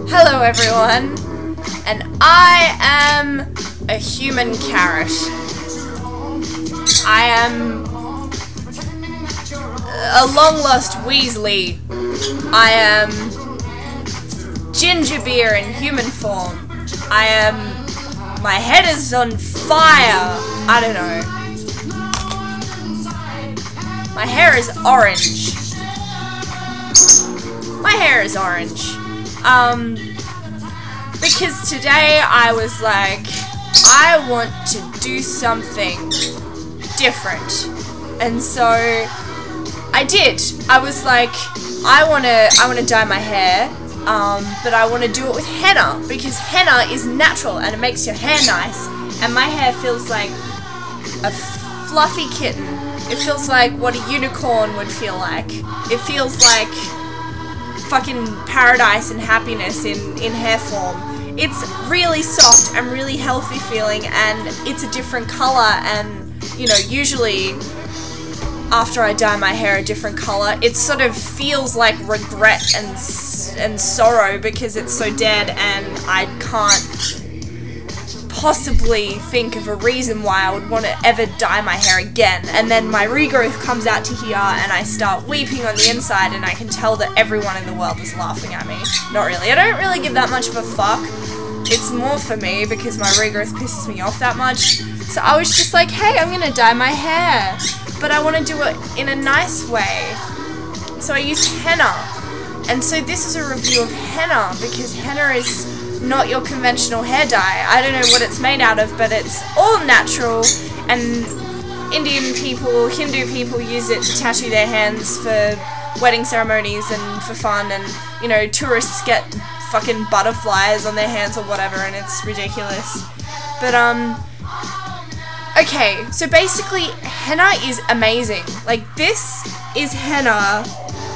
Hello everyone, and I am a human carrot. I am a long-lost Weasley. I am ginger beer in human form. My head is on fire. I don't know. My hair is orange. My hair is orange. Because today I was like, I want to do something different. And so I did. I was like, I wanna dye my hair, but I wanna do it with henna, because henna is natural and it makes your hair nice. And my hair feels like a fluffy kitten. It feels like what a unicorn would feel like. It feels like fucking paradise and happiness in hair form. It's really soft and really healthy feeling, and it's a different color, and you know, usually after I dye my hair a different color, it sort of feels like regret and sorrow because it's so dead, and I can't possibly think of a reason why I would want to ever dye my hair again. And then my regrowth comes out to here and I start weeping on the inside, and I can tell that everyone in the world is laughing at me. Not really. I don't really give that much of a fuck. It's more for me because my regrowth pisses me off that much. So I was just like, hey, I'm gonna dye my hair, but I want to do it in a nice way. So I used henna. And so this is a review of henna, because henna is not your conventional hair dye. I don't know what it's made out of, but it's all natural, and Indian people, Hindu people use it to tattoo their hands for wedding ceremonies and for fun, and you know, tourists get fucking butterflies on their hands or whatever, and it's ridiculous. But okay, so basically henna is amazing. Like, this is henna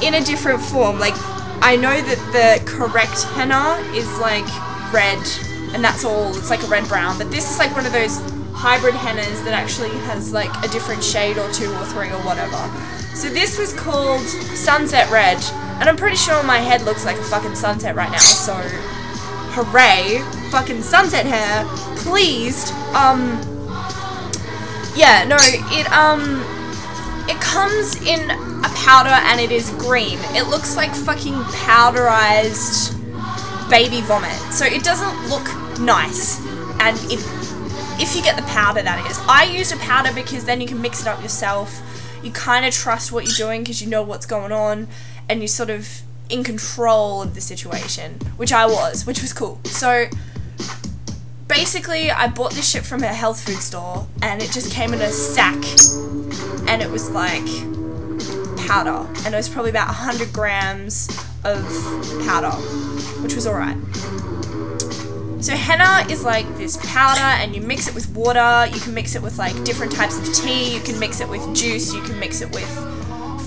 in a different form. Like, I know that the correct henna is like red, and that's all. It's like a red-brown, but this is like one of those hybrid hennas that actually has like a different shade or 2 or 3 or whatever. So this was called Sunset Red, and I'm pretty sure my head looks like a fucking sunset right now, so hooray, fucking sunset hair, pleased. Yeah, no, it comes in a powder and it is green. It looks like fucking powderized baby vomit, so it doesn't look nice. And if you get the powder, that is. I used a powder because then you can mix it up yourself. You kind of trust what you're doing because you know what's going on, and you're sort of in control of the situation, which I was, which was cool. So basically I bought this shit from a health food store, and it just came in a sack, and it was like powder, and it was probably about 100 grams of powder, which was alright. So henna is like this powder, and you mix it with water. You can mix it with like different types of tea, you can mix it with juice, you can mix it with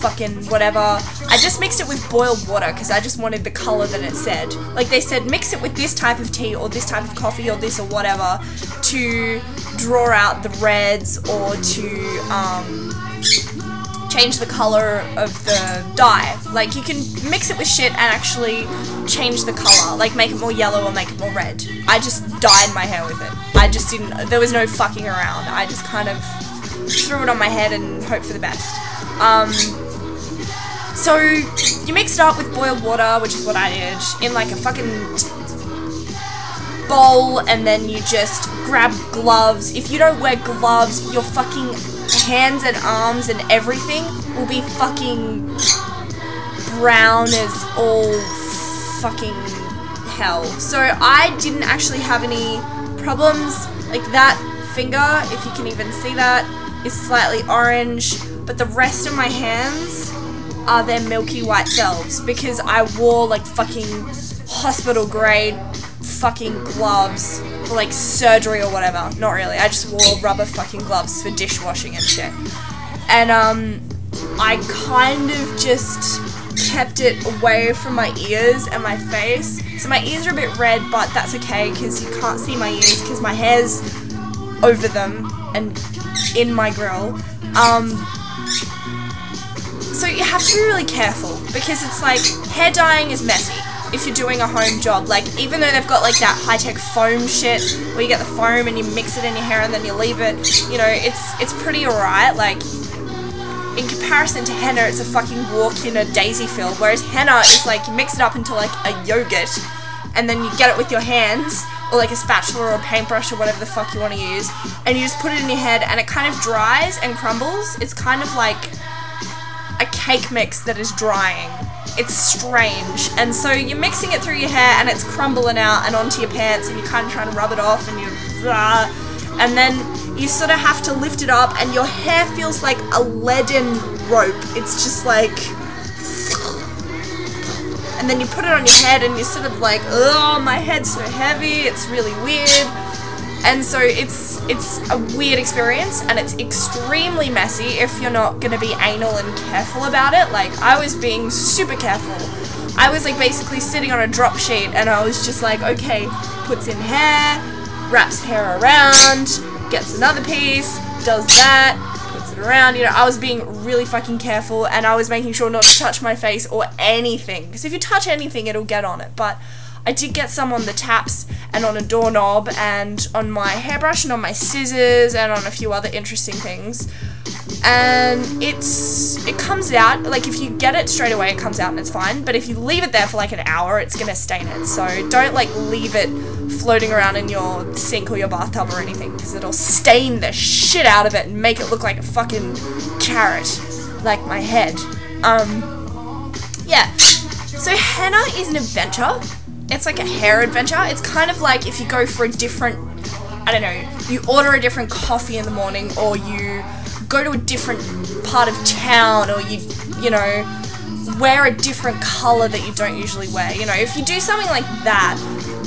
fucking whatever. I just mixed it with boiled water because I just wanted the colour that it said. Like, they said mix it with this type of tea or this type of coffee or this or whatever to draw out the reds or to change the colour of the dye. Like, you can mix it with shit and actually change the colour, like make it more yellow or make it more red. I just dyed my hair with it. I just didn't, there was no fucking around. I just kind of threw it on my head and hoped for the best. So you mix it up with boiled water, which is what I did, in like a fucking bowl, and then you just grab gloves. If you don't wear gloves, your fucking hands and arms and everything will be fucking brown as all fucking hell. So I didn't actually have any problems. Like, that finger, if you can even see that, is slightly orange, but the rest of my hands are their milky white selves because I wore like fucking hospital grade fucking gloves for like surgery or whatever. Not really, I just wore rubber fucking gloves for dishwashing and shit. And I kind of just kept it away from my ears and my face. So my ears are a bit red, but that's okay because you can't see my ears because my hair's over them and in my grill. So you have to be really careful, because it's like, hair dyeing is messy if you're doing a home job. Like, even though they've got like that high-tech foam shit where you get the foam and you mix it in your hair and then you leave it, you know, it's pretty alright. Like, in comparison to henna, it's a fucking walk in a daisy field, whereas henna is like, you mix it up into like a yogurt and then you get it with your hands, or like a spatula or a paintbrush or whatever the fuck you want to use, and you just put it in your head and it kind of dries and crumbles. It's kind of like a cake mix that is drying. It's strange. And so you're mixing it through your hair and it's crumbling out and onto your pants, and you're kind of trying to rub it off, and and then you sort of have to lift it up and your hair feels like a leaden rope. It's just like, and then you put it on your head and you're sort of like, oh, my head's so heavy, it's really weird. And so it's a weird experience, and it's extremely messy if you're not gonna be anal and careful about it. Like, I was being super careful. I was like basically sitting on a drop sheet, and I was just like, okay, puts in hair, wraps hair around, gets another piece, does that, puts it around, you know. I was being really fucking careful, and I was making sure not to touch my face or anything, because if you touch anything, it'll get on it. But I did get some on the taps and on a doorknob and on my hairbrush and on my scissors and on a few other interesting things. And it comes out, like if you get it straight away, it comes out and it's fine. But if you leave it there for like an hour, it's gonna stain it. So don't like leave it floating around in your sink or your bathtub or anything, because it'll stain the shit out of it and make it look like a fucking carrot, like my head. Yeah. So henna is an adventure. It's like a hair adventure. It's kind of like if you go for a different, I don't know, you order a different coffee in the morning, or you go to a different part of town, or you know, wear a different colour that you don't usually wear. You know, if you do something like that,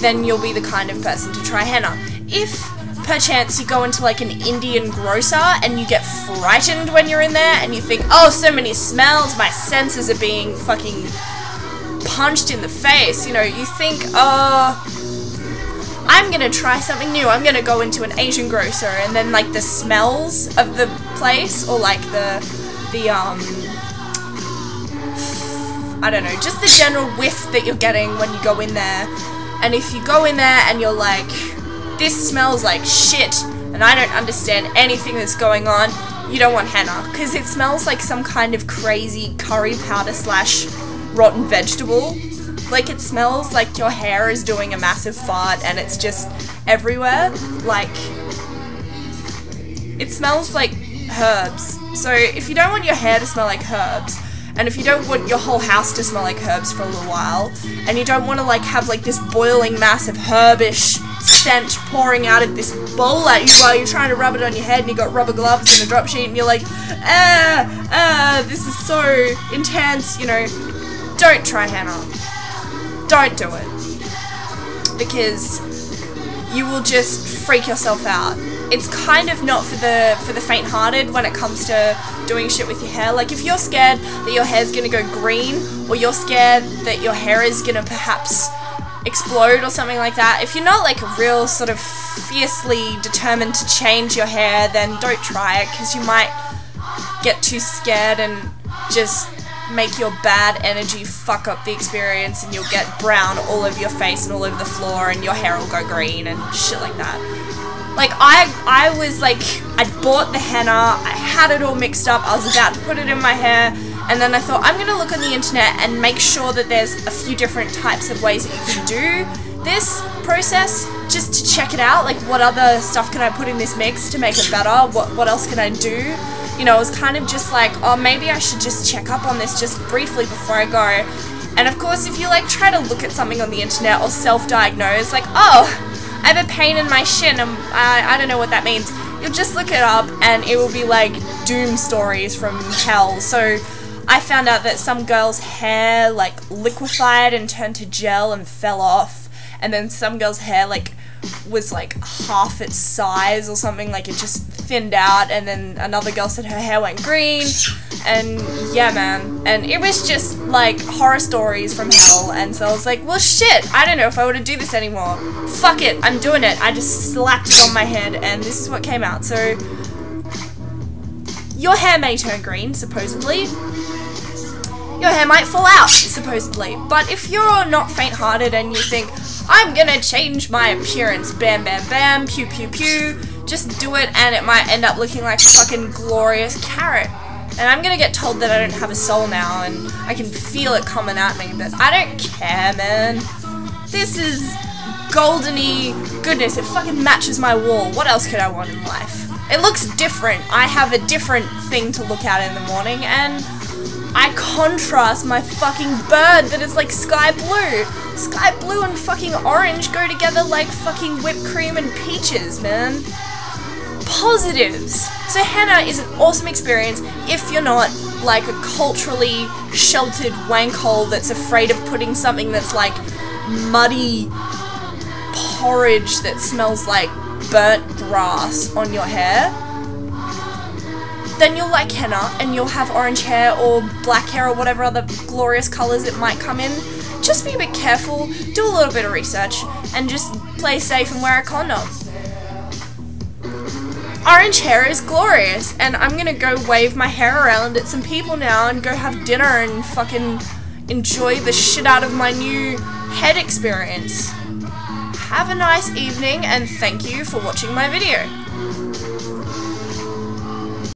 then you'll be the kind of person to try henna. If perchance you go into like an Indian grocer and you get frightened when you're in there and you think, oh, so many smells, my senses are being fucking punched in the face, you know, you think, I'm gonna try something new, I'm gonna go into an Asian grocer, and then like the smells of the place, or like the I don't know, just the general whiff that you're getting when you go in there. And if you go in there and you're like, this smells like shit and I don't understand anything that's going on, you don't want henna, because it smells like some kind of crazy curry powder / rotten vegetable. Like, it smells like your hair is doing a massive fart and it's just everywhere. Like, it smells like herbs. So if you don't want your hair to smell like herbs, and if you don't want your whole house to smell like herbs for a little while, and you don't want to like have like this boiling massive herbish scent pouring out of this bowl at you while you're trying to rub it on your head, and you got rubber gloves and a drop sheet and you're like, this is so intense, you know, don't try henna. Don't do it, because you will just freak yourself out. It's kind of not for the faint-hearted when it comes to doing shit with your hair. Like, if you're scared that your hair's gonna go green, or you're scared that your hair is gonna perhaps explode or something like that, if you're not like a real sort of fiercely determined to change your hair, then don't try it, because you might get too scared and just make your bad energy fuck up the experience, and you'll get brown all over your face and all over the floor, and your hair will go green and shit like that. Like, I was like, I bought the henna, I had it all mixed up, I was about to put it in my hair, and then I thought, I'm gonna look on the internet and make sure that there's a few different types of ways that you can do this process, just to check it out. Like, what other stuff can I put in this mix to make it better? What else can I do? You know, it was kind of just like, oh, maybe I should just check up on this just briefly before I go. And of course, if you like try to look at something on the internet or self-diagnose, like, oh, I have a pain in my shin, and I don't know what that means. You'll just look it up and it will be like doom stories from hell. So I found out that some girl's hair like liquefied and turned to gel and fell off, and then some girl's hair like was like half its size or something, like it just thinned out, and then another girl said her hair went green, and yeah, man, and it was just like horror stories from hell. And so I was like, well, shit, I don't know if I want to do this anymore. Fuck it, I'm doing it. I just slapped it on my head and this is what came out. So your hair may turn green, supposedly. Your hair might fall out, supposedly. But if you're not faint-hearted and you think, I'm gonna change my appearance, bam, bam, bam, pew, pew, pew, just do it and it might end up looking like a fucking glorious carrot. And I'm gonna get told that I don't have a soul now and I can feel it coming at me, but I don't care, man. This is goldeny goodness, it fucking matches my wall. What else could I want in life? It looks different. I have a different thing to look at in the morning and I contrast my fucking bird that is like sky blue. Sky blue and fucking orange go together like fucking whipped cream and peaches, man. Positives. So henna is an awesome experience if you're not like a culturally sheltered wankhole that's afraid of putting something that's like muddy porridge that smells like burnt grass on your hair. Then you'll like henna and you'll have orange hair or black hair or whatever other glorious colours it might come in. Just be a bit careful, do a little bit of research, and just play safe and wear a condom. Orange hair is glorious, and I'm gonna go wave my hair around at some people now and go have dinner and fucking enjoy the shit out of my new head experience. Have a nice evening and thank you for watching my video.